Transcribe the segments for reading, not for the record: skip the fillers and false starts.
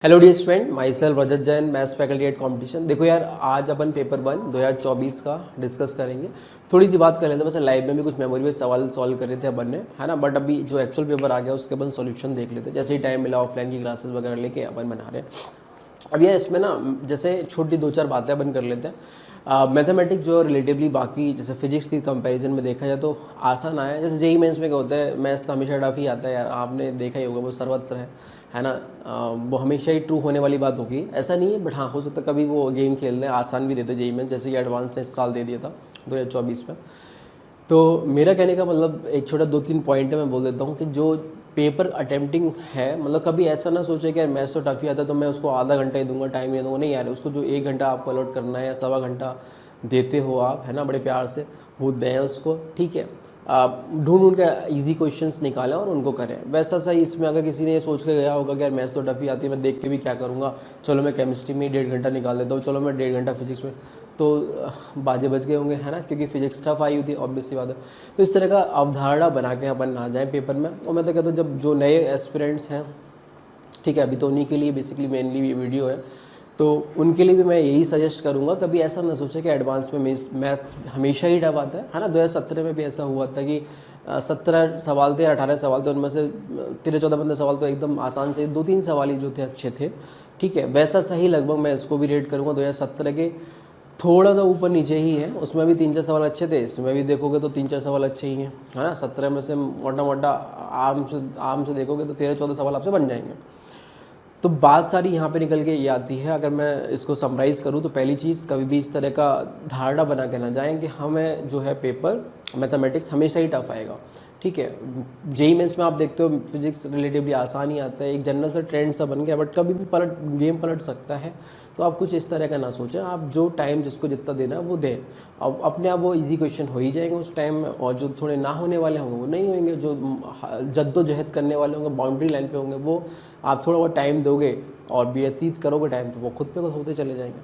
Hello dear student, myself Rajat Jain, maths faculty at competition. देखो यार, आज अपन पेपर 1 2024 का डिस्कस करेंगे। थोड़ी सी बात कर लेते हैं, वैसे लाइव में भी कुछ मेमोरी में सवाल सॉल्व कर रहे थे अपन ने, है ना। बट अभी जो एक्चुअल पेपर आ गया उसके अपन सॉल्यूशन देख लेते हैं। जैसे ही टाइम मिला ऑफलाइन की क्लासेस वगैरह लेके अपन बना रहे हैं। अब यार इसमें ना जैसे छोटी दो चार बातें अपन कर लेते हैं। मैथमेटिक्स जो रिलेटिवली बाकी जैसे फिजिक्स की कंपैरिजन में देखा जाए तो आसान आया है। जैसे जेई मेंस में क्या होता है, मैथ्स तो हमेशा टफ ही आता है यार, आपने देखा ही होगा, वो सर्वत्र है ना। वो हमेशा ही ट्रू होने वाली बात होगी, ऐसा नहीं है। बट हाँ, हो सकता है कभी वो गेम खेलने आसान भी देते जेई मेंस, जैसे कि एडवांस ने इस साल दे दिया था 2024 में। तो मेरा कहने का मतलब एक छोटा 2-3 पॉइंट है, मैं बोल देता हूँ कि जो पेपर अटेम्प्टिंग है, मतलब कभी ऐसा ना सोचे कि यार मैथ्स तो टफ ही आता है तो मैं उसको आधा घंटा ही दूंगा, टाइम ही दूंगा। नहीं यार, उसको जो 1 घंटा आपको अलॉट करना है या सवा घंटा देते हो आप, है ना, बड़े प्यार से वो दें उसको, ठीक है। आप ढूंढ के इजी क्वेश्चंस निकालें और उनको करें। वैसा सही इसमें अगर किसी ने ये सोच के गया होगा कि यार मैथ्स तो टफ ही आती है, मैं देख के भी क्या करूँगा, चलो मैं केमिस्ट्री में 1.5 घंटा निकाल देता हूँ, चलो मैं 1.5 घंटा फिजिक्स में, तो बाजे बच गए होंगे, है ना, क्योंकि फिजिक्स टफ आई हुई थी, ऑब्वियस सी बात है। तो इस तरह का अवधारणा बना के अपन ना जाए पेपर में। और मैं तो कहता हूँ जब जो नए एस्पिरेंट्स हैं, ठीक है, अभी तो उन्हीं के लिए बेसिकली मेनली ये वीडियो है, तो उनके लिए भी मैं यही सजेस्ट करूंगा, कभी ऐसा ना सोचे कि एडवांस में मैथ्स हमेशा ही टफ आता है ना। 2017 में भी ऐसा हुआ था कि 17 सवाल थे, 18 सवाल थे, उनमें से 13-14-15 सवाल तो एकदम आसान से, 2-3 सवाल ही जो थे अच्छे थे, ठीक है। वैसा सही लगभग मैं इसको भी रेट करूँगा 2017 के, थोड़ा सा ऊपर नीचे ही है। उसमें भी 3-4 सवाल अच्छे थे, इसमें भी देखोगे तो 3-4 सवाल अच्छे ही हैं, है ना। 17 में से मोटा मोटा आम से देखोगे तो 13-14 सवाल आपसे बन जाएंगे। तो बात सारी यहाँ पे निकल के ये आती है, अगर मैं इसको समराइज़ करूँ तो पहली चीज़, कभी भी इस तरह का धारणा बना के ना जाएं कि हमें जो है पेपर मैथमेटिक्स हमेशा ही टफ आएगा, ठीक है। जेई मेंस में आप देखते हो फिजिक्स रिलेटिवली आसान ही आता है, एक जनरल सा ट्रेंड सा बन गया, बट कभी भी गेम पलट सकता है। तो आप कुछ इस तरह का ना सोचें, आप जो टाइम जिसको जितना देना है वो दें। अब अपने आप वो इजी क्वेश्चन हो ही जाएंगे उस टाइम में, और जो थोड़े ना होने वाले होंगे वो नहीं होंगे, जो जद्दोजहद करने वाले होंगे, बाउंड्री लाइन पे होंगे, वो आप थोड़ा बहुत टाइम दोगे और व्यतीत करोगे टाइम, तो वो खुद पे खुद होते चले जाएंगे।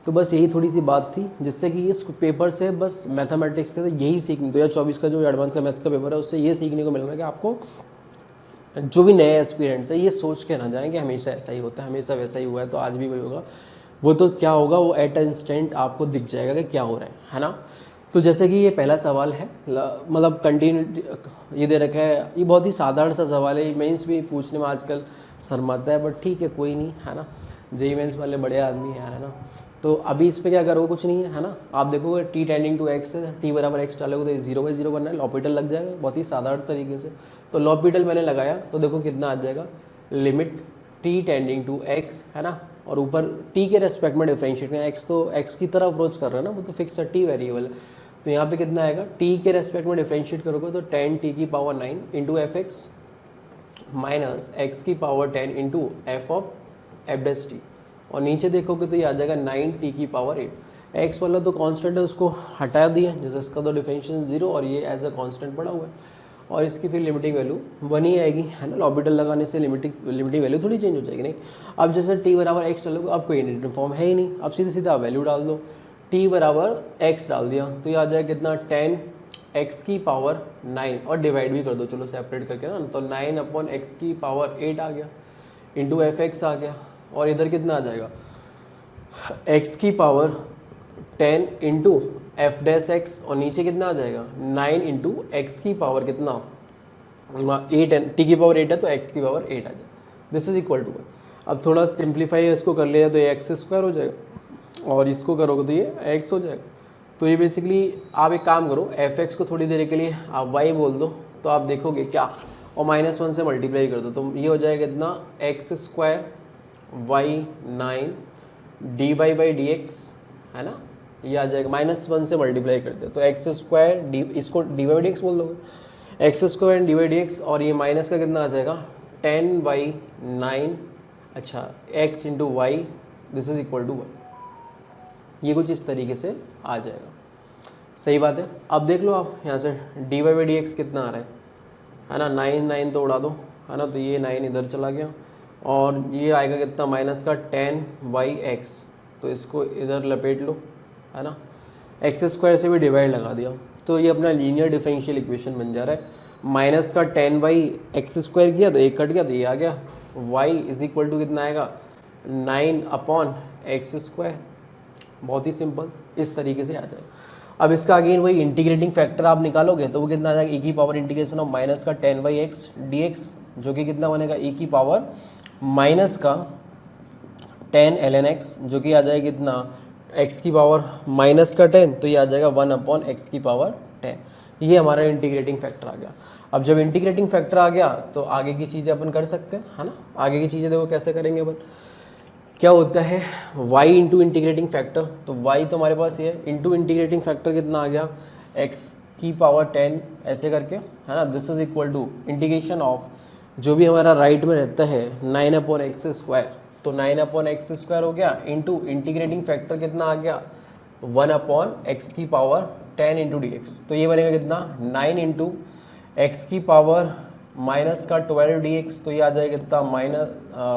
तो बस यही थोड़ी सी बात थी, जिससे कि इस पेपर से बस मैथमेटिक्स के यही सीखने, 2024 का जो एडवांस का मैथ्स का पेपर है उससे ये सीखने को मिल रहा है कि आपको जो भी नए एक्सपीरियंस है ये सोच के ना जाएं कि हमेशा ऐसा ही होता है, हमेशा वैसा ही हुआ है तो आज भी वही होगा। वो तो क्या होगा, वो एट इंस्टेंट आपको दिख जाएगा कि क्या हो रहा है ना। तो जैसे कि ये पहला सवाल है, मतलब कंटिन्यू ये दे रखा है, ये बहुत ही साधारण सा सवाल है, मेंस भी पूछने में आजकल शर्माता है, बट ठीक है कोई नहीं, है ना। जेई मेंस वाले बड़े आदमी हैं यार, है ना। तो अभी इस पर क्या करोगे, कुछ नहीं है ना। आप देखोगे टी टेंडिंग टू एक्स है, टी बराबर एक्स डालोगे तो 0/0 बनना है, लॉपिटल लग जाएगा बहुत ही साधारण तरीके से। तो लॉपिटल मैंने लगाया तो देखो कितना आ जाएगा, limit t tending to x, है ना, और ऊपर टी के रेस्पेक्ट में डिफरेंशिएट है, एक्स तो एक्स की तरह अप्रोच कर रहा है ना, वो तो फिक्स है, टी वेरिएबल है। तो यहाँ पे कितना आएगा, टी के रेस्पेक्ट में डिफरेंशिएट करोगे तो 10t⁻9 into F X minus X की power 10 into F of F dash T, और नीचे देखोगे तो ये आ जाएगा 9t⁸। एक्स वाला तो कांस्टेंट है, उसको हटा दिया, जैसे इसका तो डिफरेंशियल 0 और ये एज अ कांस्टेंट पड़ा हुआ है, और इसकी फिर लिमिटिंग वैल्यू 1 ही आएगी, है ना। लॉपिटल लगाने से लिमिटिंग वैल्यू थोड़ी चेंज हो जाएगी, नहीं। अब जैसे टी बराबर एक्स डालोगे, अब कोई इंटीग्रल फॉर्म है ही नहीं, अब सीधे सीधा वैल्यू डाल दो, टी बराबर एक्स डाल दिया तो ये आ जाएगा कितना, 10x⁻9, और डिवाइड भी कर दो, चलो सेपरेट करके ना, तो 9/x⁻8 आ गया, इंटू एफ एक्स आ गया, और इधर कितना आ जाएगा, x⁻10 into F dash x, और नीचे कितना आ जाएगा 9 इंटू एक्स की पावर कितना 8 है, t⁸ है तो x⁻8 आ जाएगा, दिस इज इक्वल टू। अब थोड़ा सिंप्लीफाई इसको कर लिया तो ये x² हो जाएगा, और इसको करोगे तो ये x हो जाएगा। तो ये बेसिकली आप एक काम करो, एफ एक्स को थोड़ी देर के लिए आप y बोल दो, तो आप देखोगे क्या, और -1 से मल्टीप्लाई कर दो तो ये हो जाएगा कितना, x² y9 dy/dx, है ना, ये आ जाएगा, -1 से मल्टीप्लाई कर दो तो x² डी, इसको dy/dx बोल दोगे, x² dy/dx, और ये माइनस का कितना आ जाएगा 10/9, अच्छा x into y, this is equal to 1। ये कुछ इस तरीके से आ जाएगा, सही बात है। अब देख लो आप यहाँ से dy/dx कितना आ रहा है ना, 9 तो उड़ा दो, है ना, तो ये 9 इधर चला गया, और ये आएगा कितना माइनस का 10/x, तो इसको इधर लपेट लो, है ना, x² से भी डिवाइड लगा दिया, तो ये अपना लीनियर डिफरेंशियल इक्वेशन बन जा रहा है। माइनस का 10/x² किया तो एक कट गया, तो ये आ गया y इज इक्वल टू कितना आएगा, 9 अपॉन एक्स स्क्वायर, बहुत ही सिंपल, इस तरीके से आ जाएगा। अब इसका अगेन वही इंटीग्रेटिंग फैक्टर आप निकालोगे तो वो कितना आ जाएगा, e की पावर इंटीग्रेशन ऑफ माइनस का 10/x dx, जो कि कितना बनेगा e की पावर माइनस का 10 ln x, जो कि आ जाएगा कितना x की पावर माइनस का 10, तो ये आ जाएगा 1 अपॉन एक्स की पावर 10। ये हमारा इंटीग्रेटिंग फैक्टर आ गया। अब जब इंटीग्रेटिंग फैक्टर आ गया तो आगे की चीज़ें अपन कर सकते हैं, है ना। आगे की चीज़ें देखो कैसे करेंगे अपन, क्या होता है y इंटू इंटीग्रेटिंग फैक्टर, तो y तो हमारे पास ये है, इंटू इंटीग्रेटिंग फैक्टर कितना आ गया x की पावर 10 ऐसे करके, है ना। This is equal to integration of जो भी हमारा राइट में रहता है 9 अपॉन एक्स स्क्वायर, तो 9 अपॉन एक्स स्क्वायर हो गया, इंटू इंटीग्रेटिंग फैक्टर कितना आ गया 1 अपॉन एक्स की पावर 10 इंटू डी एक्स, तो ये बनेगा कितना 9 इंटू एक्स की पावर माइनस का 12 डी एक्स, तो ये आ जाएगा कितना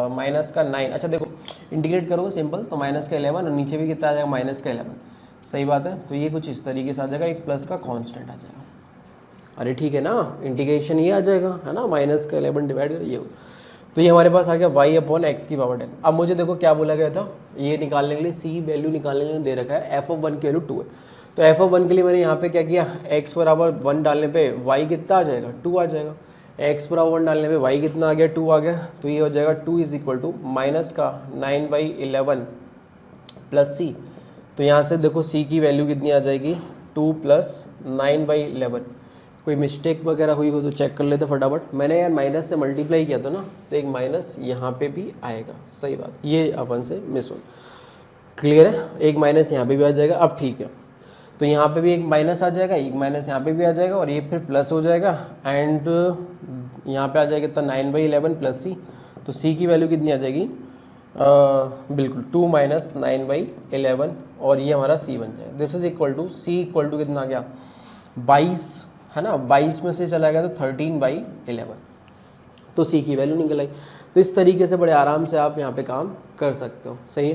माइनस का 9। अच्छा देखो इंटीग्रेट करोगे सिंपल तो माइनस का 11 और नीचे भी कितना आ जाएगा माइनस का 11, सही बात है। तो ये कुछ इस तरीके से आ जाएगा, एक प्लस का कांस्टेंट आ जाएगा। अरे ठीक है ना, इंटीग्रेशन ये आ जाएगा, है ना, माइनस का 11 डिवाइड कर ये, तो ये हमारे पास आ गया y अपॉन एक्स की पावर 10। अब मुझे देखो क्या बोला गया था, ये निकालने के लिए c वैल्यू निकालने के लिए दे रखा है f(1) की वैल्यू 2 है, तो f(1) के लिए मैंने यहाँ पे क्या किया, x बराबर 1 डालने पे y कितना आ जाएगा 2 आ जाएगा, x बराबर 1 डालने पे y कितना आ गया 2 आ गया, तो ये हो जाएगा 2 इज इक्वल टू माइनस का 9/11 प्लस c, तो यहाँ से देखो c की वैल्यू कितनी आ जाएगी 2 प्लस 9/11। कोई मिस्टेक वगैरह हुई हो तो चेक कर लेते फटाफट, मैंने यार माइनस से मल्टीप्लाई किया था ना, तो एक माइनस यहाँ पे भी आएगा, सही बात, ये अपन से मिस हो, क्लियर है, एक माइनस यहाँ पे भी आ जाएगा। अब ठीक है, तो यहाँ पे भी एक माइनस आ जाएगा, एक माइनस यहाँ पे भी आ जाएगा और ये फिर प्लस हो जाएगा, एंड यहाँ पे आ जाएगा कितना 9/11 प्लस सी, तो सी की वैल्यू कितनी आ जाएगी बिल्कुल 2 माइनस 9/11 और ये हमारा सी बन जाएगा। This is equal to C equal to कितना आ गया 22, है ना, 22 में से चला गया तो 13/11, तो सी की वैल्यू निकल आई। तो इस तरीके से बड़े आराम से आप यहाँ पे काम कर सकते हो, सही है।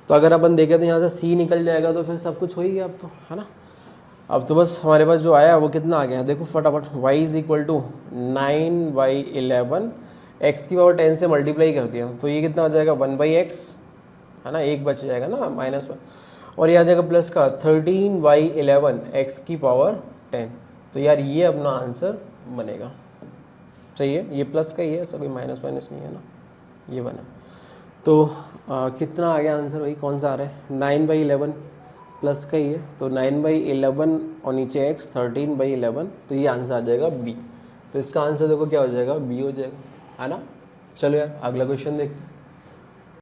तो अगर अपन देखें तो यहाँ से सी निकल जाएगा तो फिर सब कुछ हो ही गया अब तो, है ना। अब तो बस हमारे पास जो आया वो कितना आ गया, देखो फटाफट y is equal to 9/11, x की पावर 10 से मल्टीप्लाई कर दिया तो ये कितना आ जाएगा 1/x, है ना, एक बच जाएगा ना -1, और ये आ जाएगा प्लस का 13/11 x की पावर 10, तो यार ये अपना आंसर बनेगा, सही है। ये प्लस का ही है, सभी माइनस नहीं है ना, ये बना। तो कितना आ गया आंसर, वही कौन सा आ रहा है 9/11 प्लस का ही है, तो 9/11 और नीचे x 13/11, तो ये आंसर आ जाएगा b। तो इसका आंसर देखो क्या हो जाएगा b हो जाएगा, है ना। चलो यार अगला क्वेश्चन देखते हैं।